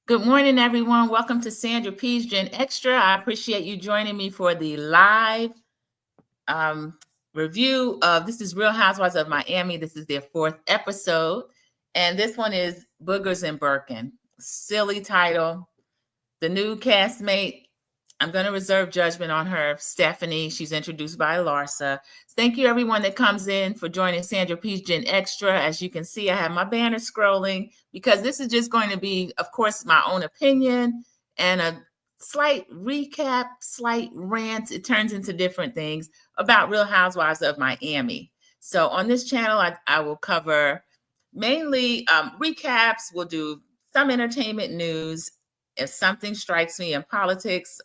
Good morning, everyone. Welcome to Sandra P's Gen Extra. I appreciate you joining me for the live review of This is Real Housewives of Miami. This is their 4th episode. And this one is Boogers and Birkins. Silly title. The new castmate, I'm going to reserve judgment on her, Stephanie. She's introduced by Larsa. Thank you, everyone that comes in for joining Sandra P's Gen Extra. As you can see, I have my banner scrolling because this is just going to be, of course, my own opinion and a slight recap, slight rant. It turns into different things about Real Housewives of Miami. So on this channel, I will cover mainly recaps. We'll do some entertainment news. If something strikes me in politics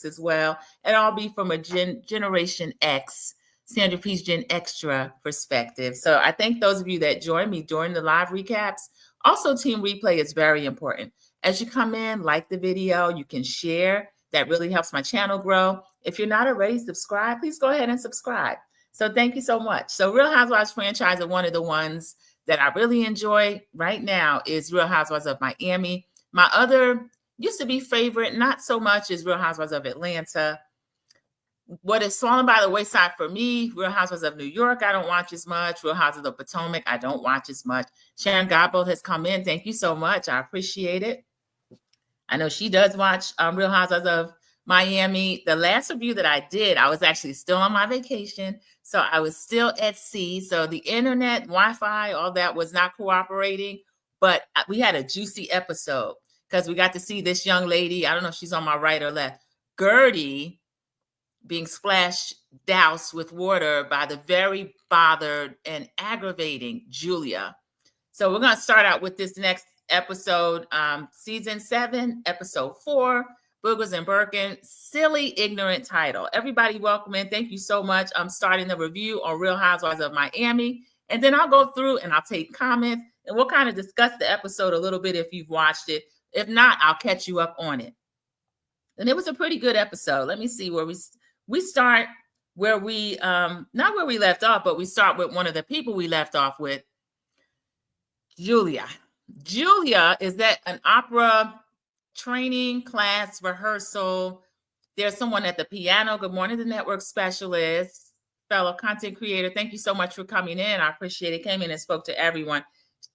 as well, and I'll be from a Generation X, Sandra P's Gen Extra perspective. So I thank those of you that join me during the live recaps. Also, team replay is very important. As you come in, like the video, you can share. That really helps my channel grow. If you're not already subscribed, please go ahead and subscribe. So thank you so much. So Real Housewives franchise, one of the ones that I really enjoy right now is Real Housewives of Miami. My other used to be favorite, not so much, as Real Housewives of Atlanta. What has fallen by the wayside for me, Real Housewives of New York, I don't watch as much. Real Housewives of Potomac, I don't watch as much. Sharon Godbold has come in. Thank you so much. I appreciate it. I know she does watch Real Housewives of Miami. The last review that I did, I was actually still on my vacation. So I was still at sea. So the internet, Wi-Fi, all that was not cooperating. But we had a juicy episode, because we got to see this young lady, I don't know if she's on my right or left, Guerdy, being doused with water by the very bothered and aggravating Julia. So we're going to start out with this next episode, season 7, episode 4, Boogers and Birkins. Silly, ignorant title. Everybody welcome in. Thank you so much. I'm starting the review on Real Housewives of Miami, and then I'll go through and I'll take comments, and we'll kind of discuss the episode a little bit if you've watched it. If not, I'll catch you up on it. And it was a pretty good episode. Let me see where we start, where we, not where we left off, but we start with one of the people we left off with, Julia. Julia is at an opera training class rehearsal. There's someone at the piano. Good morning, the network specialist, fellow content creator. Thank you so much for coming in. I appreciate it. Came in and spoke to everyone.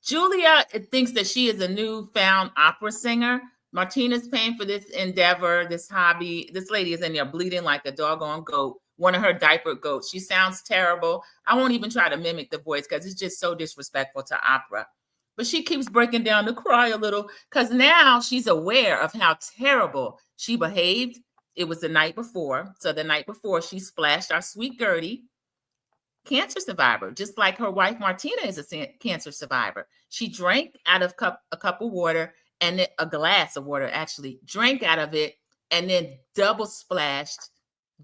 Julia thinks that she is a newfound opera singer. Martina's paying for this endeavor, this hobby. This lady is in there bleeding like a doggone goat, one of her diaper goats. She sounds terrible. I won't even try to mimic the voice because it's just so disrespectful to opera. But she keeps breaking down to cry a little because now she's aware of how terrible she behaved. It was the night before. So the night before, she splashed our sweet Guerdy, cancer survivor, just like her wife Martina is a cancer survivor. She drank out of a cup of water, and then a glass of water, actually, drank out of it, and then double splashed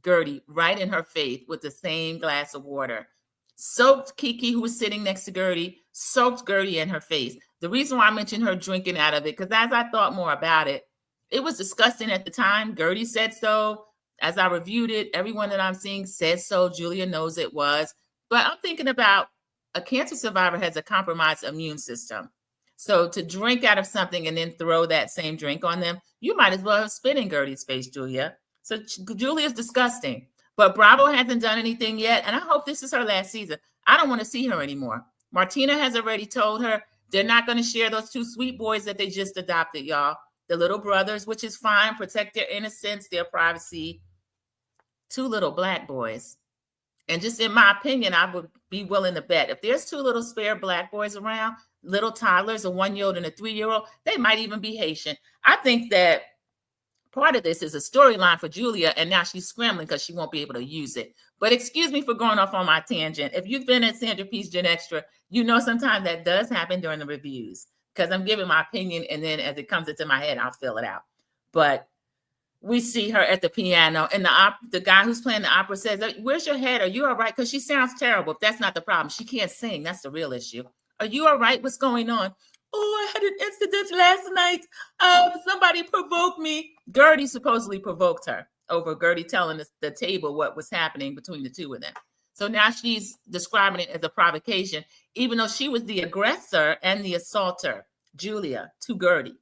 Guerdy right in her face with the same glass of water. Soaked Kiki, who was sitting next to Guerdy, soaked Guerdy in her face. The reason why I mentioned her drinking out of it, because as I thought more about it, it was disgusting at the time. Guerdy said so. As I reviewed it, everyone that I'm seeing said so. Julia knows it was. But I'm thinking about a cancer survivor has a compromised immune system. So to drink out of something and then throw that same drink on them, you might as well have spit in Guerdy's face, Julia. So Julia's disgusting. But Bravo hasn't done anything yet, and I hope this is her last season. I don't want to see her anymore. Martina has already told her they're not going to share those 2 sweet boys that they just adopted, y'all. The little brothers, which is fine. Protect their innocence, their privacy. 2 little black boys. And just in my opinion, I would be willing to bet if there's 2 little spare black boys around, little toddlers, a 1-year-old and a 3-year-old, they might even be Haitian. I think that part of this is a storyline for Julia, and now she's scrambling because she won't be able to use it. But excuse me for going off on my tangent. If you've been at Sandra P's Gen Extra, you know sometimes that does happen during the reviews because I'm giving my opinion, and then as it comes into my head, I'll fill it out. But we see her at the piano, and the guy who's playing the opera says, "Where's your head? Are you all right?" Because she sounds terrible. If that's not the problem, she can't sing. That's the real issue. Are you all right? What's going on? Oh, I had an incident last night. Somebody provoked me. Guerdy supposedly provoked her over Guerdy telling the table what was happening between the 2 of them. So now she's describing it as a provocation, even though she was the aggressor and the assaulter, Julia, to Guerdy.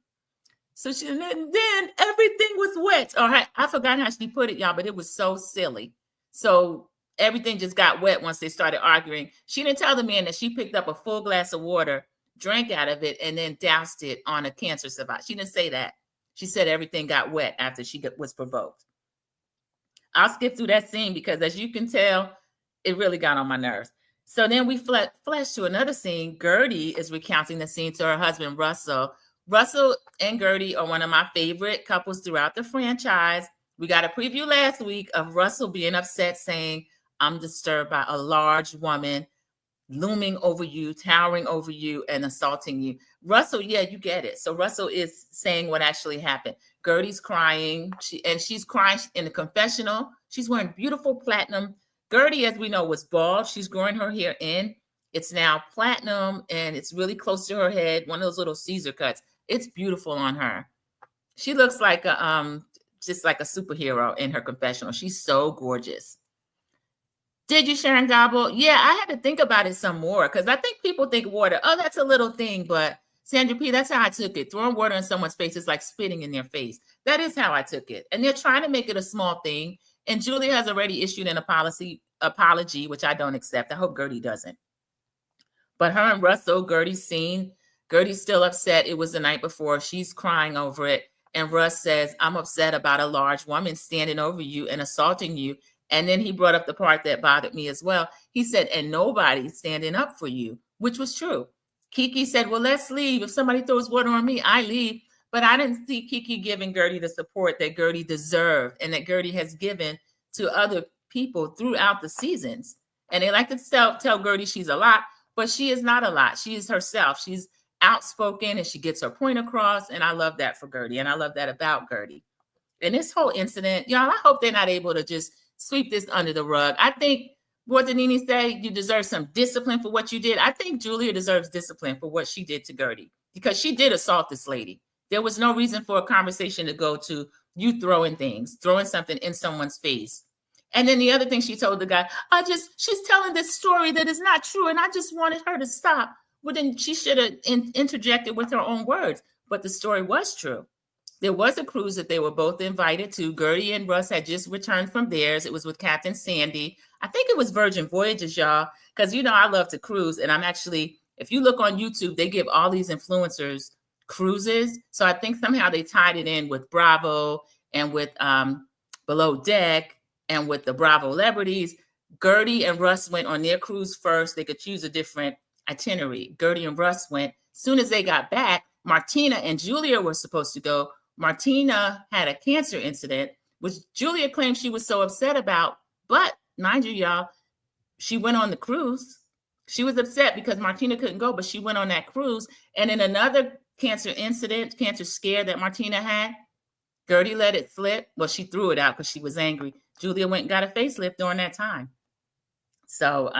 So then everything was wet. All right, I forgot how she put it, y'all, but it was so silly. So everything just got wet once they started arguing. She didn't tell the man that she picked up a full glass of water, drank out of it, and then doused it on a cancer survivor. She didn't say that. She said everything got wet after she was provoked. I'll skip through that scene because, as you can tell, it really got on my nerves. So then we flash to another scene. Guerdy is recounting the scene to her husband, Russell. Russell and Guerdy are one of my favorite couples throughout the franchise. We got a preview last week of Russell being upset, saying, I'm disturbed by a large woman looming over you, towering over you, and assaulting you. Russell, yeah, you get it. So Russell is saying what actually happened. Guerdy's crying, she's crying in the confessional. She's wearing beautiful platinum. Guerdy, as we know, was bald. She's growing her hair in. It's now platinum, and it's really close to her head, one of those little Caesar cuts. It's beautiful on her. She looks like just like a superhero in her confessional. She's so gorgeous. Did you, Sharon Gobble? Yeah, I had to think about it some more because I think people think water, oh, that's a little thing. But Sandra P., that's how I took it. Throwing water in someone's face is like spitting in their face. That is how I took it. And they're trying to make it a small thing. And Julia has already issued an apology, which I don't accept. I hope Guerdy doesn't. But her and Russell, Guerdy's scene, Guerdy's still upset. It was the night before. She's crying over it. And Russ says, I'm upset about a large woman standing over you and assaulting you. And then he brought up the part that bothered me as well. He said, and nobody's standing up for you, which was true. Kiki said, well, let's leave. If somebody throws water on me, I leave. But I didn't see Kiki giving Guerdy the support that Guerdy deserved and that Guerdy has given to other people throughout the seasons. And they like to tell Guerdy she's a lot, but she is not a lot. She is herself. She's outspoken and she gets her point across. And I love that for Guerdy. And I love that about Guerdy. And this whole incident, y'all, I hope they're not able to just sweep this under the rug. I think, what did Nene say? You deserve some discipline for what you did. I think Julia deserves discipline for what she did to Guerdy because she did assault this lady. There was no reason for a conversation to go to you throwing something in someone's face. And then the other thing she told the guy, she's telling this story that is not true. And I just wanted her to stop. Well, then she should have interjected with her own words. But the story was true. There was a cruise that they were both invited to. Guerdy and Russ had just returned from theirs. It was with Captain Sandy. I think it was Virgin Voyages, y'all, because, you know, I love to cruise. And I'm actually, if you look on YouTube, they give all these influencers cruises. So I think somehow they tied it in with Bravo and with Below Deck and with the Bravo celebrities. Guerdy and Russ went on their cruise first. They could choose a different itinerary. Guerdy and Russ went. As soon as they got back, Martina and Julia were supposed to go. Martina had a cancer incident, which Julia claimed she was so upset about. But mind you, y'all, she went on the cruise. She was upset because Martina couldn't go, but she went on that cruise. And in another cancer scare that Martina had, Guerdy let it slip. Well, she threw it out because she was angry. Julia went and got a facelift during that time. So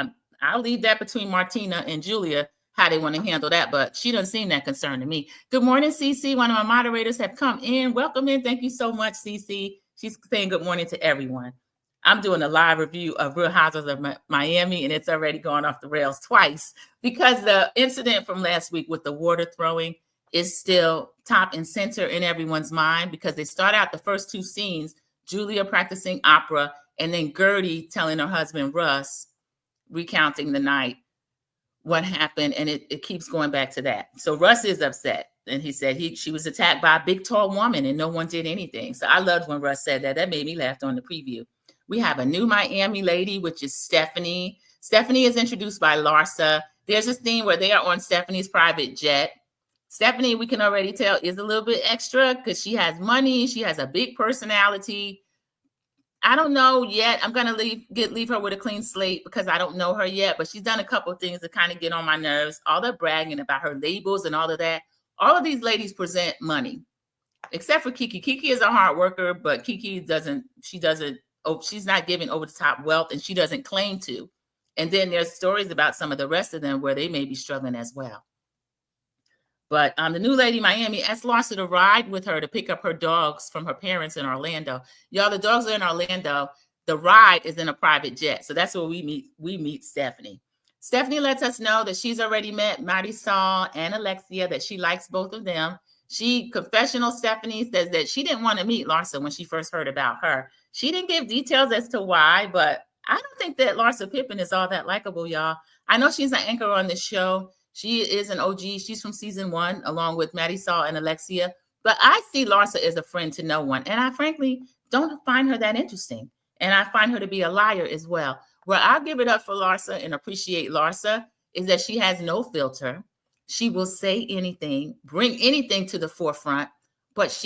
I'll leave that between Martina and Julia, how they want to handle that, but she doesn't seem that concerned to me. Good morning, CC. One of my moderators have come in. Welcome in. Thank you so much, CC. She's saying good morning to everyone. I'm doing a live review of Real Housewives of Miami, and it's already gone off the rails twice because the incident from last week with the water throwing is still top and center in everyone's mind because they start out the first two scenes, Julia practicing opera, and then Guerdy telling her husband, Russ, recounting the night, what happened, and it keeps going back to that. So Russ is upset, and he said she was attacked by a big, tall woman, and no one did anything. So I loved when Russ said that. That made me laugh on the preview. We have a new Miami lady, which is Stephanie. Stephanie is introduced by Larsa. There's a scene where they are on Stephanie's private jet. Stephanie, we can already tell, is a little bit extra because she has money. She has a big personality. I don't know yet. I'm going to leave her with a clean slate because I don't know her yet, but she's done a couple of things to kind of get on my nerves. All the bragging about her labels and all of that. All of these ladies present money, except for Kiki. Kiki is a hard worker, but Kiki she's not giving over the top wealth and she doesn't claim to. And then there's stories about some of the rest of them where they may be struggling as well. But the new lady, Miami, asked Larsa to ride with her to pick up her dogs from her parents in Orlando. Y'all, the dogs are in Orlando. The ride is in a private jet. So that's where we meet Stephanie. Stephanie lets us know that she's already met Marisol and Alexia, that she likes both of them. Confessional Stephanie says that she didn't want to meet Larsa when she first heard about her. She didn't give details as to why, but I don't think that Larsa Pippen is all that likable, y'all. I know she's an anchor on this show. She is an OG. She's from season 1, along with Marisol and Alexia. But I see Larsa as a friend to no one. And I frankly don't find her that interesting. And I find her to be a liar as well. Where I'll give it up for Larsa and appreciate Larsa is that she has no filter. She will say anything, bring anything to the forefront. But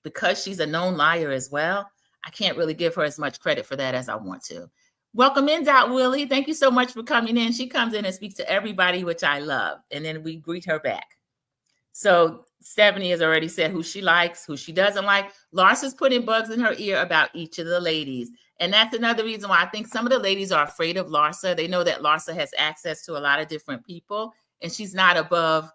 because she's a known liar as well, I can't really give her as much credit for that as I want to. Welcome in, Dot Willie. Thank you so much for coming in. She comes in and speaks to everybody, which I love. And then we greet her back. So Stephanie has already said who she likes, who she doesn't like. Larsa's putting bugs in her ear about each of the ladies. And that's another reason why I think some of the ladies are afraid of Larsa. They know that Larsa has access to a lot of different people, and she's not above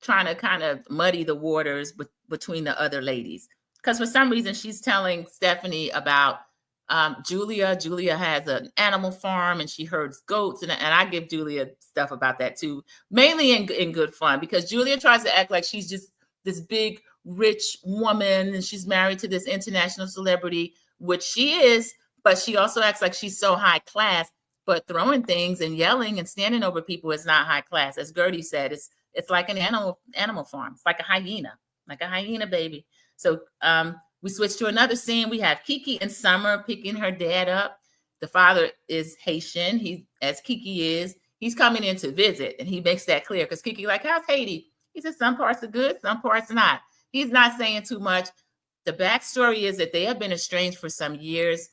trying to kind of muddy the waters between the other ladies. Because for some reason, she's telling Stephanie about Julia. Julia has an animal farm and she herds goats. And I give Julia stuff about that too, mainly in good fun, because Julia tries to act like she's just this big, rich woman and she's married to this international celebrity, which she is, but she also acts like she's so high class, but throwing things and yelling and standing over people is not high class. As Guerdy said, it's like an animal farm. It's like a hyena baby. So we switch to another scene. We have Kiki and Summer picking her dad up. The father is Haitian. As Kiki is, he's coming in to visit, and he makes that clear because Kiki like, how's Haiti? He says some parts are good, some parts not. He's not saying too much. The backstory is that they have been estranged for some years.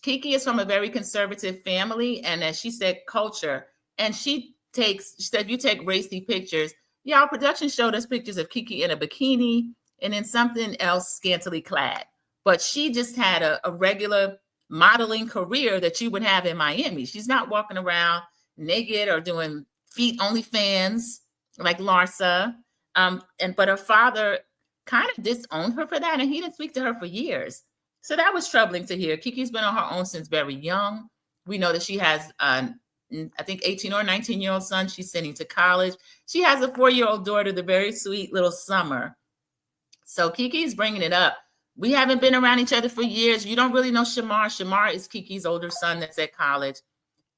Kiki is from a very conservative family, and as she said, culture. And she said, you take racy pictures. Yeah, our production showed us pictures of Kiki in a bikini and in something else scantily clad. But she just had a regular modeling career that you would have in Miami. She's not walking around naked or doing feet OnlyFans like Larsa. But her father kind of disowned her for that, and he didn't speak to her for years. So that was troubling to hear. Kiki's been on her own since very young. We know that she has, I think, 18 or 19-year-old son she's sending to college. She has a 4-year-old daughter, the very sweet little Summer. So Kiki's bringing it up. We haven't been around each other for years. You don't really know Shamar. Shamar is Kiki's older son that's at college.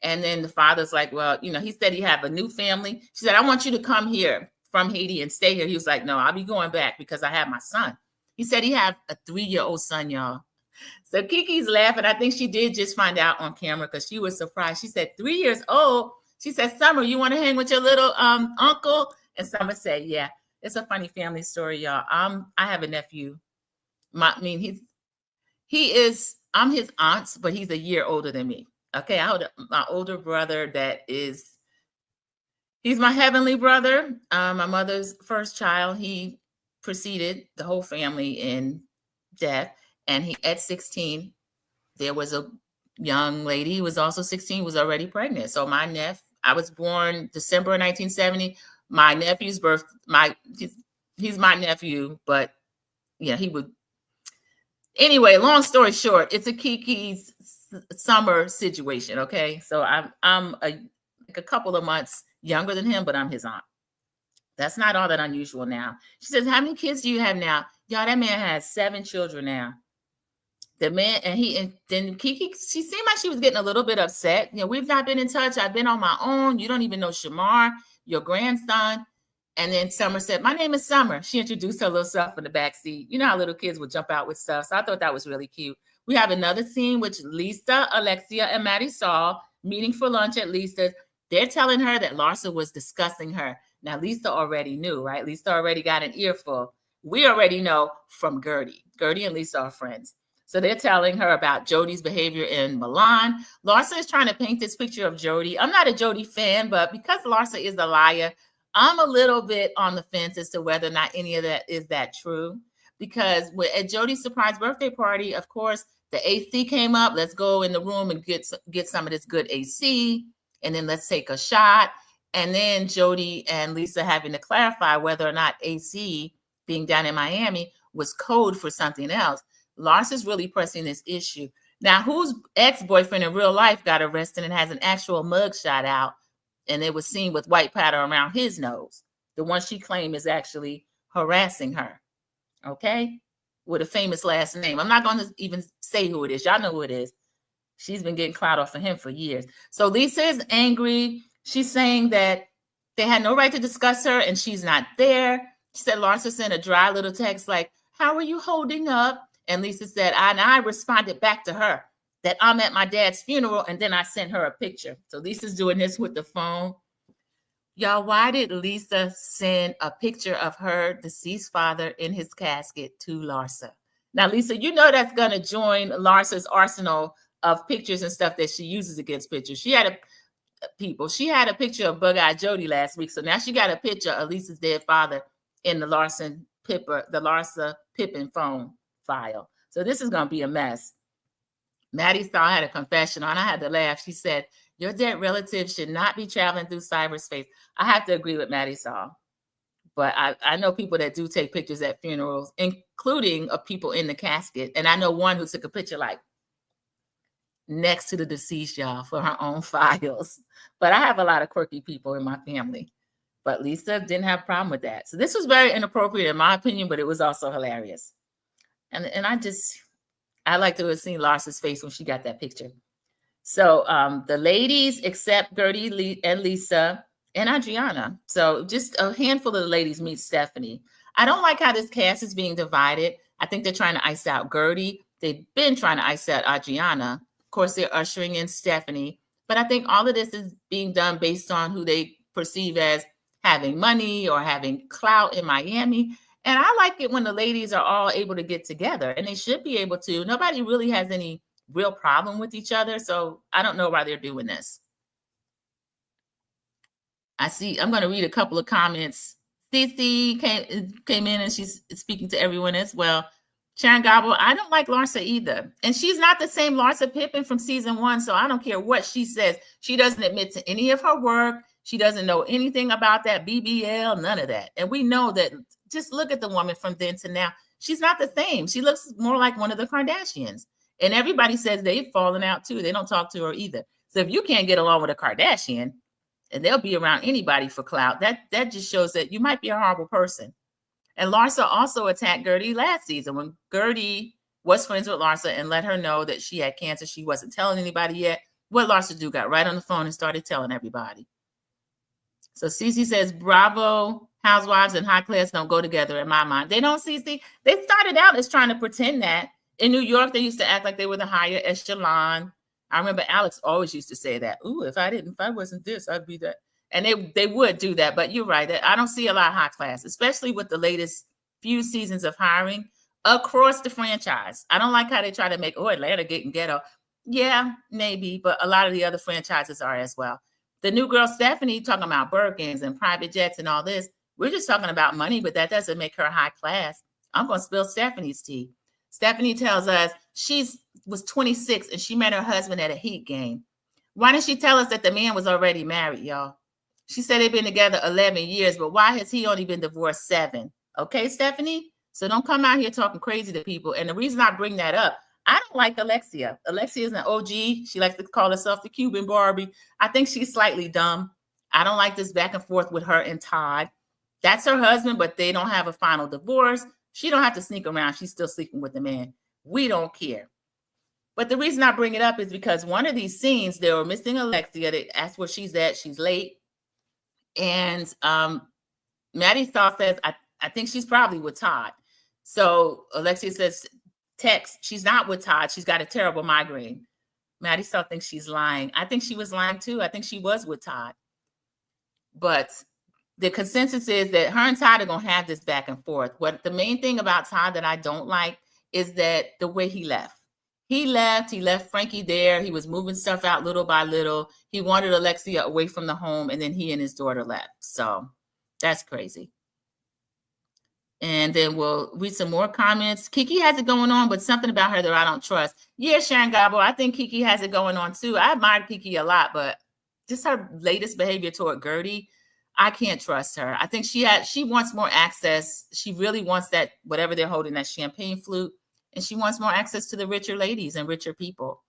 And then the father's like, well, he said he have a new family. She said, I want you to come here from Haiti and stay here. He was like, no, I'll be going back because I have my son. He said he have a 3-year-old son, y'all. So Kiki's laughing. I think she did just find out on camera because she was surprised. She said, 3 years old. She said, Summer, you want to hang with your little uncle? And Summer said, yeah. It's a funny family story, y'all. I have a nephew. I'm his aunt, but he's a year older than me. Okay, I have my older brother he's my heavenly brother. My mother's first child. He preceded the whole family in death. And at 16, there was a young lady who was also 16, was already pregnant. So I was born December 1970. My nephew's birth, he's my nephew, but yeah, he would. Anyway, long story short, it's a Kiki's Summer situation. Okay, so I'm a couple of months younger than him, but I'm his aunt. That's not all that unusual now. She says, how many kids do you have now? Y'all, that man has 7 children now. The man, and then Kiki, she seemed like she was getting a little bit upset. We've not been in touch. I've been on my own. You don't even know Shamar, your grandson. And then Summer said, my name is Summer. She introduced her little self in the back seat. You know how little kids would jump out with stuff. So I thought that was really cute. We have another scene with Lisa, Alexia, and Marisol meeting for lunch at Lisa's. They're telling her that Larsa was discussing her. Now, Lisa already knew, right? Lisa already got an earful. We already know from Guerdy. Guerdy and Lisa are friends. So they're telling her about Jody's behavior in Milan. Larsa is trying to paint this picture of Jody. I'm not a Jody fan, but because Larsa is a liar, I'm a little bit on the fence as to whether or not any of that is that true. Because at Jody's surprise birthday party, of course, the AC came up. Let's go in the room and get some of this good AC. And then let's take a shot. And then Jody and Lisa having to clarify whether or not AC being down in Miami was code for something else. Larsa's really pressing this issue. Now, whose ex-boyfriend in real life got arrested and has an actual mugshot out, and it was seen with white powder around his nose? The one she claimed is actually harassing her, okay, with a famous last name. I'm not going to even say who it is. Y'all know who it is. She's been getting clout off of him for years. So Lisa is angry. She's saying that they had no right to discuss her and she's not there. She said Larsa sent a dry little text like, how are you holding up? And Lisa said, and I responded back to her that I'm at my dad's funeral, and then I sent her a picture. So Lisa's doing this with the phone. Y'all, why did Lisa send a picture of her deceased father in his casket to Larsa? Now, Lisa, you know that's going to join Larsa's arsenal of pictures and stuff that she uses against pictures. She had a picture of Bug-Eyed Jody last week, so now she got a picture of Lisa's dead father in the Larsa Pippen phone file. So this is going to be a mess. Maddie Saw had a confession and I had to laugh. She said, your dead relatives should not be traveling through cyberspace. I have to agree with Maddie Saw. But I know people that do take pictures at funerals, including of people in the casket. And I know one who took a picture like next to the deceased, y'all, for her own files. But I have a lot of quirky people in my family. But Lisa didn't have a problem with that. So this was very inappropriate in my opinion, but it was also hilarious. And I like to have seen Larsa's face when she got that picture. So the ladies except Guerdy and Lisa and Adriana. So just a handful of the ladies meet Stephanie. I don't like how this cast is being divided. I think they're trying to ice out Guerdy. They've been trying to ice out Adriana. Of course, they're ushering in Stephanie. But I think all of this is being done based on who they perceive as having money or having clout in Miami. And I like it when the ladies are all able to get together, and they should be able to. Nobody really has any real problem with each other. So I don't know why they're doing this. I'm going to read a couple of comments. Cece came in and she's speaking to everyone as well. Sharon Gobble, I don't like Larsa either. And she's not the same Larsa Pippen from season 1. So I don't care what she says. She doesn't admit to any of her work. She doesn't know anything about that BBL, none of that. And we know that. Just look at the woman from then to now. She's not the same. She looks more like one of the Kardashians. And everybody says they've fallen out too. They don't talk to her either. So if you can't get along with a Kardashian, and they'll be around anybody for clout, that just shows that you might be a horrible person. And Larsa also attacked Guerdy last season when Guerdy was friends with Larsa and let her know that she had cancer. She wasn't telling anybody yet. What Larsa do? Got right on the phone and started telling everybody. So Cece says, bravo, Housewives and high class don't go together in my mind. They don't, Cece. They started out as trying to pretend that. In New York, they used to act like they were the higher echelon. I remember Alex always used to say that. Ooh, if I wasn't this, I'd be that. And they would do that. But you're right. I don't see a lot of high class, especially with the latest few seasons of hiring across the franchise. I don't like how they try to make, Atlanta getting ghetto. Yeah, maybe. But a lot of the other franchises are as well. The new girl, Stephanie, talking about Birkins and private jets and all this. We're just talking about money, but that doesn't make her high class. I'm going to spill Stephanie's tea. Stephanie tells us she was 26 and she met her husband at a Heat game. Why didn't she tell us that the man was already married, y'all? She said they've been together 11 years, but why has he only been divorced 7? Okay, Stephanie? So don't come out here talking crazy to people. And the reason I bring that up, I don't like Alexia. Alexia is an OG. She likes to call herself the Cuban Barbie. I think she's slightly dumb. I don't like this back and forth with her and Todd. That's her husband, but they don't have a final divorce. She don't have to sneak around. She's still sleeping with the man. We don't care. But the reason I bring it up is because one of these scenes, they were missing Alexia. They asked where she's at. She's late. And Maddie Saw says, I think she's probably with Todd. So Alexia says, text, she's not with Todd. She's got a terrible migraine. Maddie Saw thinks she's lying. I think she was lying too. I think she was with Todd. But the consensus is that her and Todd are going to have this back and forth. What the main thing about Todd that I don't like is that the way he left. He left Frankie there. He was moving stuff out little by little. He wanted Alexia away from the home, and then he and his daughter left. So that's crazy. And then we'll read some more comments. Kiki has it going on, but something about her that I don't trust. Yeah, Sharon Gobble, I think Kiki has it going on too. I admire Kiki a lot, but just her latest behavior toward Guerdy, I can't trust her. I think she wants more access. She really wants that, whatever they're holding, that champagne flute. And she wants more access to the richer ladies and richer people.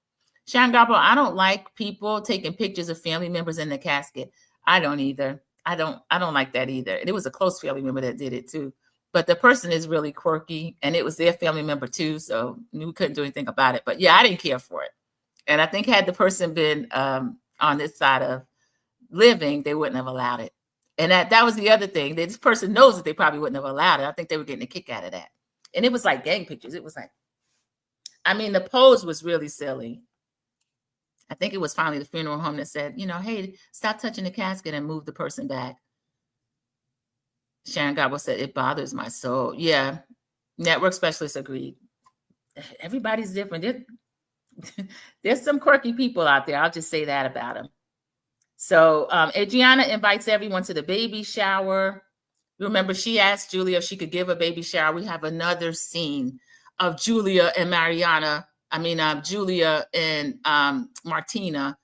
Sharon Gobble, I don't like people taking pictures of family members in the casket. I don't either. I don't like that either. It was a close family member that did it too. but the person is really quirky, and it was their family member too, so we couldn't do anything about it. But yeah, I didn't care for it. And I think had the person been on this side of living, they wouldn't have allowed it. And that was the other thing. This person knows that they probably wouldn't have allowed it. I think they were getting a kick out of that. And it was like gang pictures. It was like, I mean, the pose was really silly. I think it was finally the funeral home that said, hey, stop touching the casket and move the person back. Sharon Gobble said, it bothers my soul. Yeah, network specialists agreed. Everybody's different. There's some quirky people out there. I'll just say that about them. So Adriana invites everyone to the baby shower. Remember, she asked Julia if she could give a baby shower. We have another scene of Julia and Julia and Martina.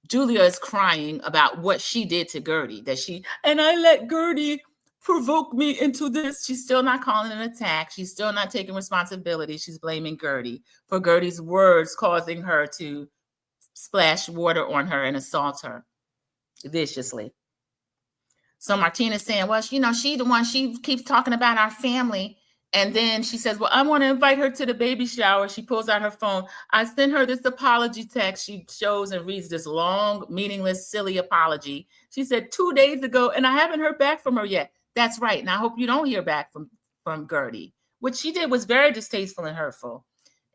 Julia is crying about what she did to Guerdy, and I let Guerdy provoke me into this. She's still not calling it an attack. She's still not taking responsibility. She's blaming Guerdy for Guerdy's words causing her to splash water on her and assault her viciously. So Martina's saying, well, she's the one, she keeps talking about our family. And then she says, well, I want to invite her to the baby shower. She pulls out her phone. I sent her this apology text. She shows and reads this long, meaningless, silly apology. She said 2 days ago, and I haven't heard back from her yet. That's right. And I hope you don't hear back from Guerdy. What she did was very distasteful and hurtful.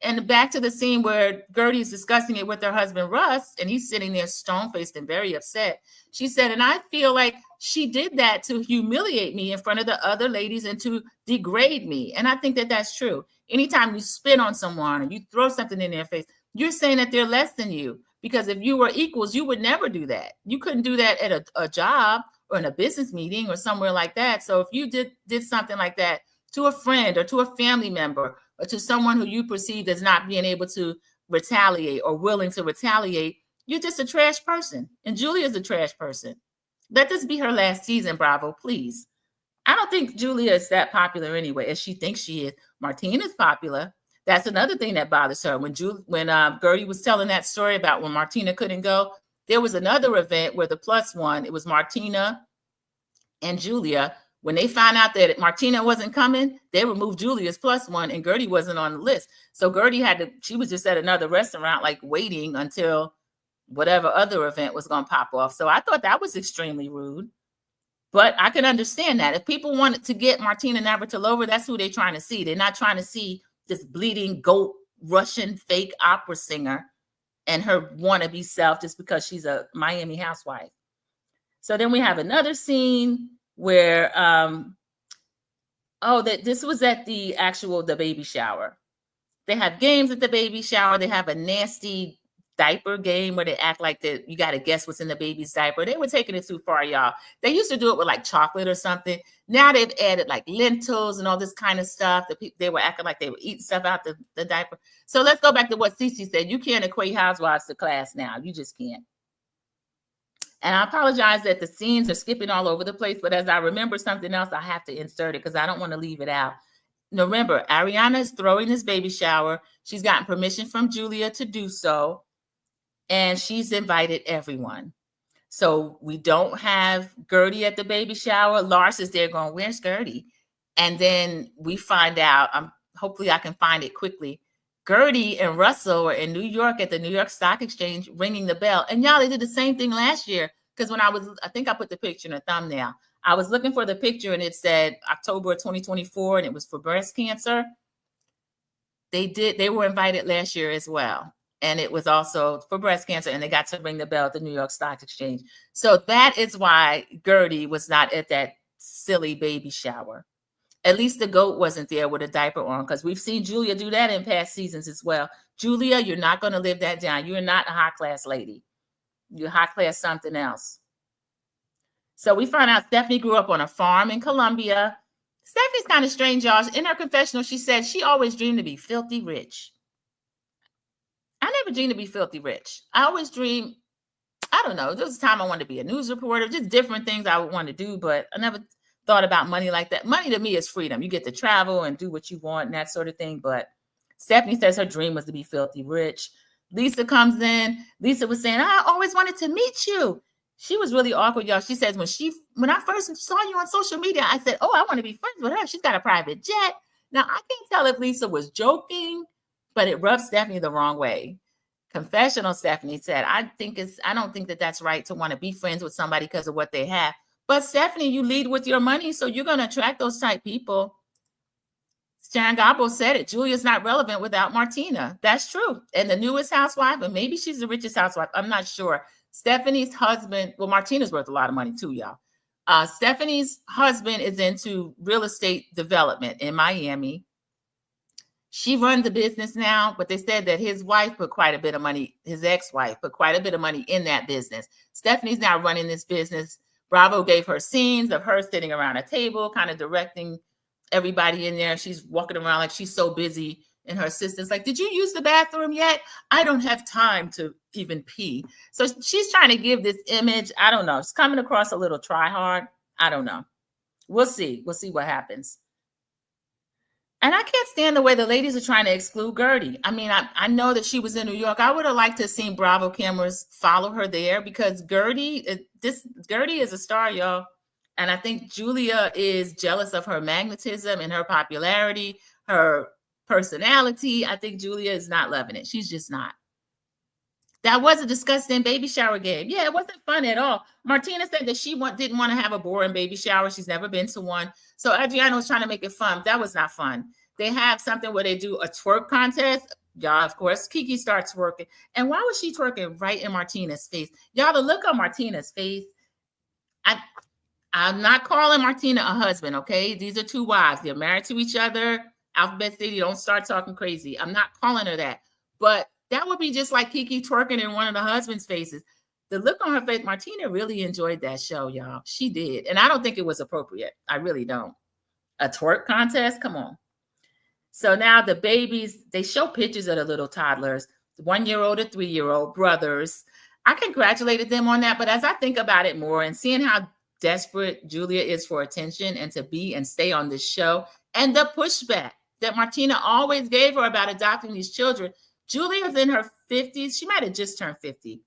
And back to the scene where Guerdy is discussing it with her husband, Russ, and he's sitting there stone-faced and very upset. She said, and I feel like she did that to humiliate me in front of the other ladies and to degrade me. And I think that that's true. Anytime you spit on someone or you throw something in their face, you're saying that they're less than you. Because if you were equals, you would never do that. You couldn't do that at a job or in a business meeting or somewhere like that. So if you did something like that to a friend or to a family member or to someone who you perceived as not being able to retaliate or willing to retaliate, you're just a trash person. And Julia's a trash person. Let this be her last season, Bravo, please. I don't think Julia is that popular anyway, as she thinks she is. Martina's popular. That's another thing that bothers her. When Guerdy was telling that story about when Martina couldn't go, there was another event where the plus one, it was Martina and Julia. When they found out that Martina wasn't coming, they removed Julia's plus one and Guerdy wasn't on the list. So Guerdy she was just at another restaurant, like waiting until whatever other event was going to pop off. So I thought that was extremely rude. But I can understand that. If people wanted to get Martina Navratilova, that's who they're trying to see. They're not trying to see this bleeding goat Russian fake opera singer and her wannabe self just because she's a Miami housewife. So then we have another scene where this was at the baby shower. They have games at the baby shower. They have a nasty diaper game where they act like that you got to guess what's in the baby's diaper. They were taking it too far, y'all. They used to do it with like chocolate or something. Now they've added like lentils and all this kind of stuff. They were acting like they were eating stuff out the diaper. So let's go back to what Cece said. You can't equate Housewives to class now. You just can't. And I apologize that the scenes are skipping all over the place, but as I remember something else, I have to insert it because I don't want to leave it out. Now, remember, Ariana is throwing this baby shower. She's gotten permission from Julia to do so, and she's invited everyone. So we don't have Guerdy at the baby shower. Lars is there going, where's Guerdy? And then we find out, hopefully I can find it quickly, Guerdy and Russell are in New York at the New York Stock Exchange ringing the bell. And y'all, they did the same thing last year. Because when I think I put the picture in a thumbnail. I was looking for the picture and it said October 2024 and it was for breast cancer. They were invited last year as well. And it was also for breast cancer and they got to ring the bell at the New York Stock Exchange. So that is why Guerdy was not at that silly baby shower. At least the goat wasn't there with a diaper on because we've seen Julia do that in past seasons as well. Julia, you're not going to live that down. You're not a high class lady. You're high class something else. So we find out Stephanie grew up on a farm in Colombia. Stephanie's kind of strange, y'all. In her confessional, she said she always dreamed to be filthy rich. I never dreamed to be filthy rich. I always dreamed, I don't know, there was a time I wanted to be a news reporter, just different things I would want to do, but I never thought about money like that. Money to me is freedom. You get to travel and do what you want and that sort of thing. But Stephanie says her dream was to be filthy rich. Lisa comes in. Lisa was saying, I always wanted to meet you. She was really awkward, y'all. She says, when I first saw you on social media, I said, oh, I want to be friends with her. She's got a private jet. Now, I can't tell if Lisa was joking, but it rubbed Stephanie the wrong way. Confessional Stephanie said, I don't think that that's right to want to be friends with somebody because of what they have. But Stephanie, you lead with your money, so you're going to attract those type people. Sharon Gabo said it. Julia's not relevant without Martina. That's true. And the newest housewife, and maybe she's the richest housewife. I'm not sure. Stephanie's husband, well, Martina's worth a lot of money too, y'all. Stephanie's husband is into real estate development in Miami. She runs the business now, but they said that his wife put quite a bit of money, his ex-wife put quite a bit of money in that business. Stephanie's now running this business. Bravo gave her scenes of her sitting around a table, kind of directing everybody in there. She's walking around like she's so busy. And her assistant's like, did you use the bathroom yet? I don't have time to even pee. So she's trying to give this image. I don't know. It's coming across a little try hard. I don't know. We'll see. We'll see what happens. And I can't stand the way the ladies are trying to exclude Guerdy. I mean, I know that she was in New York. I would have liked to have seen Bravo cameras follow her there because Guerdy is a star, y'all. And I think Julia is jealous of her magnetism and her popularity, her personality. I think Julia is not loving it. She's just not. That was a disgusting baby shower game. Yeah, it wasn't fun at all. Martina said that she didn't want to have a boring baby shower. She's never been to one. So Adriana was trying to make it fun. That was not fun. They have something where they do a twerk contest. Y'all, of course, Kiki starts twerking. And why was she twerking right in Martina's face? Y'all, the look on Martina's face, I'm not calling Martina a husband, okay? These are two wives. They're married to each other. Alphabet City, don't start talking crazy. I'm not calling her that. But that would be just like Kiki twerking in one of the husband's faces. The look on her face, Martina really enjoyed that show, y'all. She did. And I don't think it was appropriate. I really don't. A twerk contest? Come on. So now the babies, they show pictures of the little toddlers, 1-year-old and 3-year-old brothers. I congratulated them on that. But as I think about it more and seeing how desperate Julia is for attention and to be and stay on this show, and the pushback that Martina always gave her about adopting these children. Julia's in her 50s. She might have just turned 50.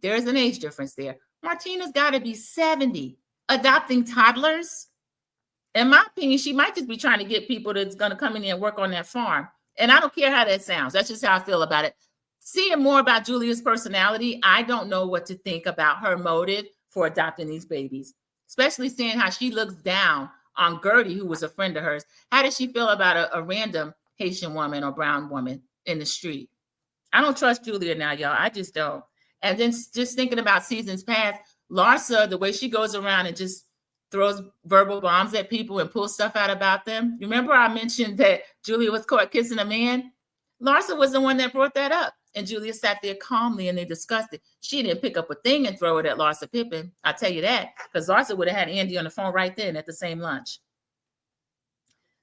There's an age difference there. Martina's got to be 70. Adopting toddlers? In my opinion, she might just be trying to get people that's going to come in and work on that farm. And I don't care how that sounds. That's just how I feel about it. Seeing more about Julia's personality, I don't know what to think about her motive for adopting these babies, especially seeing how she looks down on Guerdy, who was a friend of hers. How does she feel about a random Haitian woman or brown woman in the street? I don't trust Julia now, y'all. I just don't. And then just thinking about seasons past, Larsa, the way she goes around and just throws verbal bombs at people and pulls stuff out about them. Remember I mentioned that Julia was caught kissing a man? Larsa was the one that brought that up. And Julia sat there calmly and they discussed it. She didn't pick up a thing and throw it at Larsa Pippen. I'll tell you that, because Larsa would have had Andy on the phone right then at the same lunch.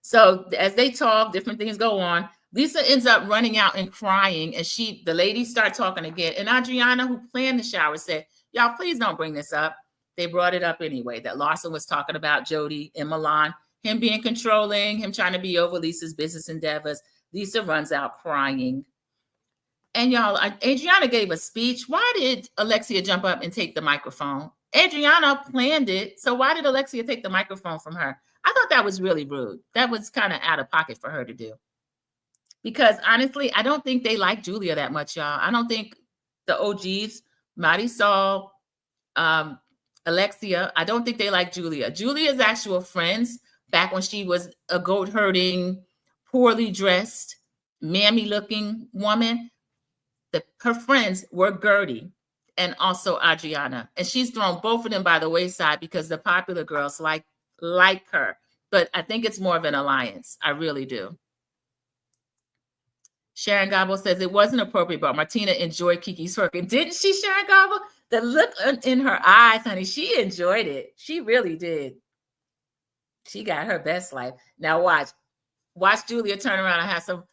So as they talk, different things go on. Lisa ends up running out and crying, and the ladies start talking again. And Adriana, who planned the shower, said, y'all, please don't bring this up. They brought it up anyway, that Larsa was talking about Jody in Milan, him being controlling, him trying to be over Lisa's business endeavors. Lisa runs out crying. And y'all, Adriana gave a speech. Why did Alexia jump up and take the microphone? Adriana planned it. So why did Alexia take the microphone from her? I thought that was really rude. That was kind of out of pocket for her to do. Because honestly, I don't think they like Julia that much, y'all. I don't think the OGs, Marisol, Alexia, I don't think they like Julia. Julia's actual friends, back when she was a goat herding, poorly dressed, mammy-looking woman, her friends were Guerdy and also Adriana. And she's thrown both of them by the wayside because the popular girls like her. But I think it's more of an alliance. I really do. Sharon Gobble says it wasn't appropriate, but Martina enjoyed Kiki's twerking. Didn't she, Sharon Gobble? The look in her eyes, honey, she enjoyed it. She really did. She got her best life. Now watch Julia turn around and have some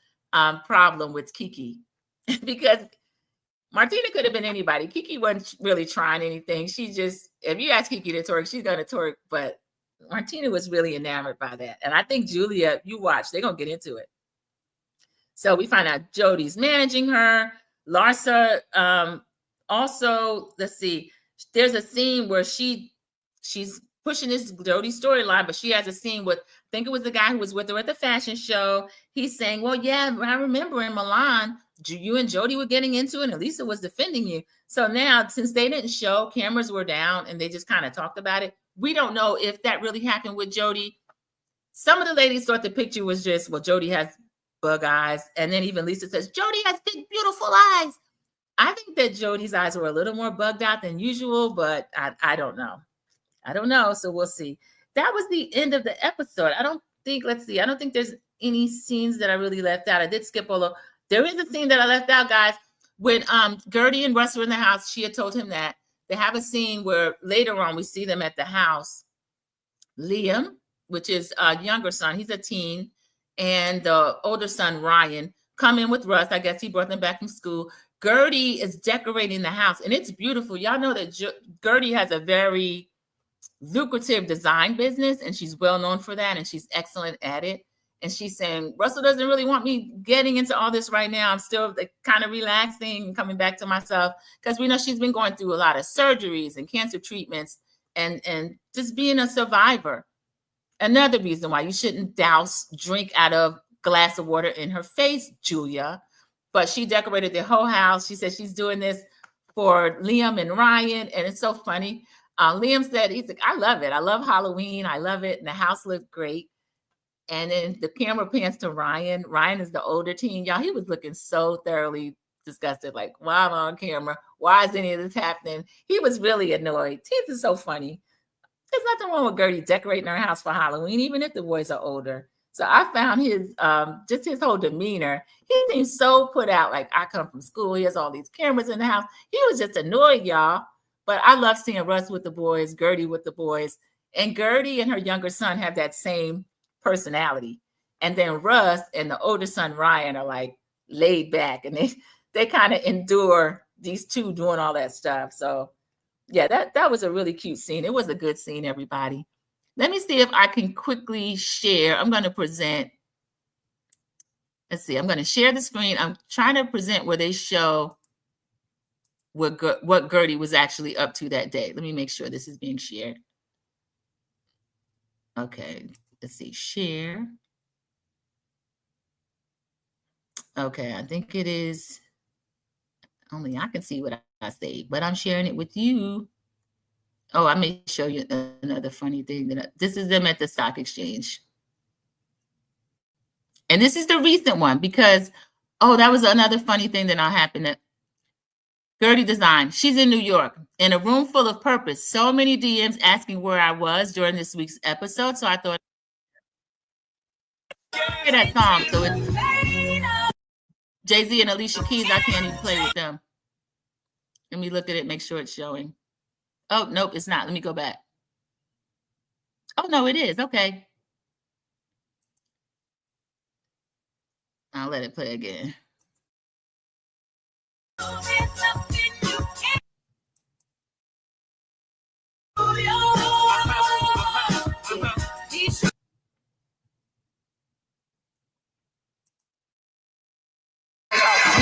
problem with Kiki. Because Martina could have been anybody. Kiki wasn't really trying anything. She just, if you ask Kiki to twerk, she's going to twerk. But Martina was really enamored by that. And I think Julia, you watch, they're going to get into it. So we find out Jody's managing her. Larsa, also, let's see, there's a scene where she's pushing this Jody storyline, but she has a scene with, I think it was the guy who was with her at the fashion show. He's saying, well, yeah, I remember in Milan, you and Jody were getting into it and Lisa was defending you. So now, since they didn't show, cameras were down and they just kind of talked about it. We don't know if that really happened with Jody. Some of the ladies thought the picture was just, well, Jody has bug eyes. And then even Lisa says, Jody has big, beautiful eyes. I think that Jody's eyes were a little more bugged out than usual, but I don't know. I don't know. So we'll see. That was the end of the episode. I don't think there's any scenes that I really left out. I did skip all of. There is a scene that I left out, guys. When Guerdy and Russ were in the house, she had told him that they have a scene where later on we see them at the house. Liam, which is a younger son, he's a teen, and the older son, Ryan, come in with Russ. I guess he brought them back from school. Guerdy is decorating the house, and it's beautiful. Y'all know that Guerdy has a very lucrative design business, and she's well known for that, and she's excellent at it. And she's saying, Russell doesn't really want me getting into all this right now. I'm still kind of relaxing and coming back to myself, because we know she's been going through a lot of surgeries and cancer treatments and just being a survivor. Another reason why you shouldn't drink out of glass of water in her face, Julia. But she decorated the whole house. She said she's doing this for Liam and Ryan, and it's so funny. Liam said, he's like, I love it. I love Halloween. I love it. And the house looked great. And then the camera pans to Ryan. Ryan is the older teen. Y'all, he was looking so thoroughly disgusted. Like, why am I on camera? Why is any of this happening? He was really annoyed. Teens is so funny. There's nothing wrong with Guerdy decorating her house for Halloween, even if the boys are older. So I found his just his whole demeanor. He seems so put out. Like, I come from school. He has all these cameras in the house. He was just annoyed, y'all. But I love seeing Russ with the boys, Guerdy with the boys. And Guerdy and her younger son have that same personality. And then Russ and the older son, Ryan, are like laid back. And they kind of endure these two doing all that stuff. So, yeah, that was a really cute scene. It was a good scene, everybody. Let me see if I can quickly share. I'm going to present. Let's see. I'm going to share the screen. I'm trying to present where they show what Guerdy was actually up to that day. Let me make sure this is being shared. Okay, let's see, share. Okay, I think it is. Only I can see what I say, but I'm sharing it with you. Oh, I may show you another funny thing. This is them at the stock exchange. And this is the recent one because, oh, that was another funny thing that now happened. Guerdy Design. She's in New York in a room full of purpose. So many DMs asking where I was during this week's episode. So I thought, hear that song. So it's Jay-Z and Alicia Keys. I can't even play with them. Let me look at it, make sure it's showing. Oh, nope, it's not. Let me go back. Oh, no, it is. Okay. I'll let it play again. I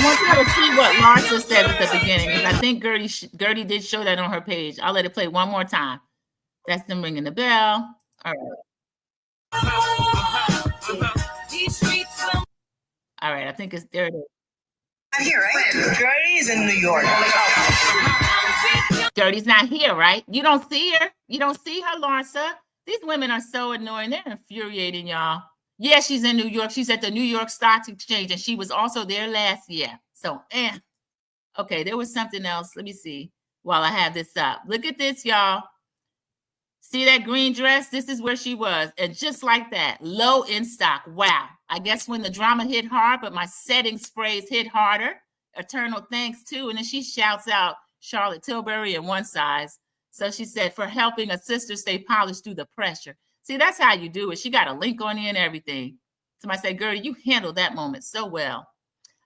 want you to see what Larsa said at the beginning, because I think Guerdy did show that on her page. I'll let it play one more time. That's them ringing the bell. All right. All right, I think it's there. It is. Not here, right? Guerdy's in New York. Guerdy's not here, right? You don't see her. You don't see her, Larsa. These women are so annoying. They're infuriating, y'all. Yeah, she's in New York. She's at the New York Stock Exchange, and she was also there last year. So, okay, there was something else. Let me see while I have this up. Look at this, y'all. See that green dress? This is where she was. And just like that, low in stock. Wow. I guess when the drama hit hard, but my setting sprays hit harder. Eternal thanks, too. And then she shouts out Charlotte Tilbury in one size. So she said, for helping a sister stay polished through the pressure. See, that's how you do it. She got a link on you and everything. Somebody said, Guerdy, you handled that moment so well.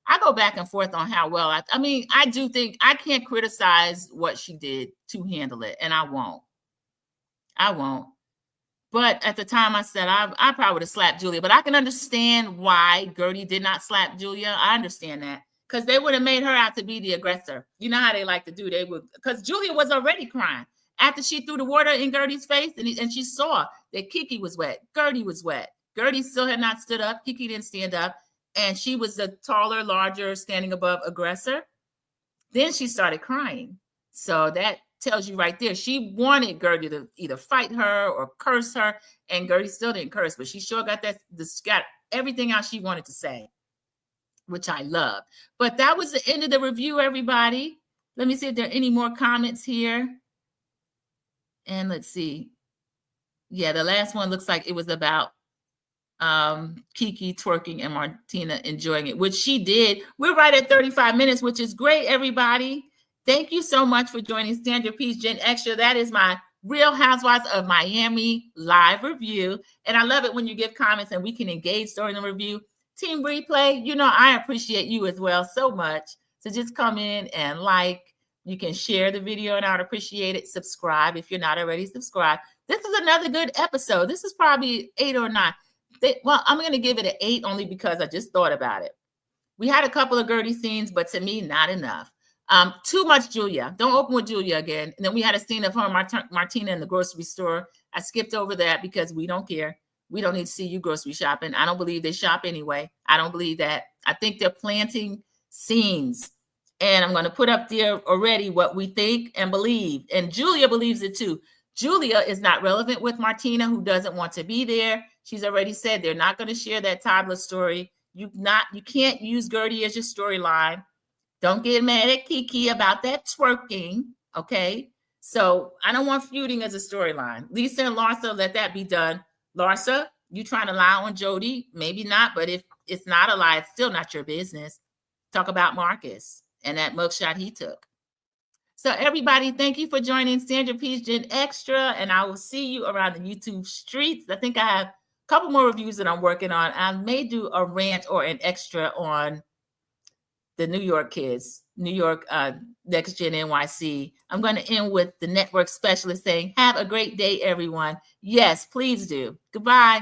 I go back and forth on how well. I mean, I do think I can't criticize what she did to handle it, and I won't. But at the time, I said I probably would have slapped Julia. But I can understand why Guerdy did not slap Julia. I understand that because they would have made her out to be the aggressor. You know how they like to do. They would, because Julia was already crying after she threw the water in Guerdy's face, and she saw that Kiki was wet. Guerdy was wet. Guerdy still had not stood up. Kiki didn't stand up, and she was the taller, larger, standing above aggressor. Then she started crying. So that tells you right there, she wanted Guerdy to either fight her or curse her, and Guerdy still didn't curse, but she sure got got everything out she wanted to say, which I love. But that was the end of the review, everybody. Let me see if there are any more comments here. And let's see. Yeah, the last one looks like it was about Kiki twerking and Martina enjoying it, which she did. We're right at 35 minutes, which is great, everybody. Thank you so much for joining Stand Your Piece Gen Extra. That is my Real Housewives of Miami live review. And I love it when you give comments and we can engage during the review. Team Replay, you know, I appreciate you as well so much. So just come in and like. You can share the video and I'd appreciate it. Subscribe if you're not already subscribed. This is another good episode. This is probably 8 or 9. Well, I'm going to give it an 8 only because I just thought about it. We had a couple of Guerdy scenes, but to me, not enough. Too much Julia. Don't open with Julia again. And then we had a scene of her and Martina in the grocery store. I skipped over that because we don't care. We don't need to see you grocery shopping. I don't believe they shop anyway. I don't believe that. I think they're planting scenes. And I'm going to put up there already what we think and believe. And Julia believes it too. Julia is not relevant with Martina, who doesn't want to be there. She's already said they're not going to share that toddler story. You can't use Guerdy as your storyline. Don't get mad at Kiki about that twerking, okay? So I don't want feuding as a storyline. Lisa and Larsa, let that be done. Larsa, you trying to lie on Jody? Maybe not, but if it's not a lie, it's still not your business. Talk about Marcus and that mugshot he took. So everybody, thank you for joining Stand Your Piece Gen Extra, and I will see you around the YouTube streets. I think I have a couple more reviews that I'm working on. I may do a rant or an extra on the New York kids, New York Next Gen NYC. I'm going to end with the network specialist saying, have a great day, everyone. Yes, please do. Goodbye.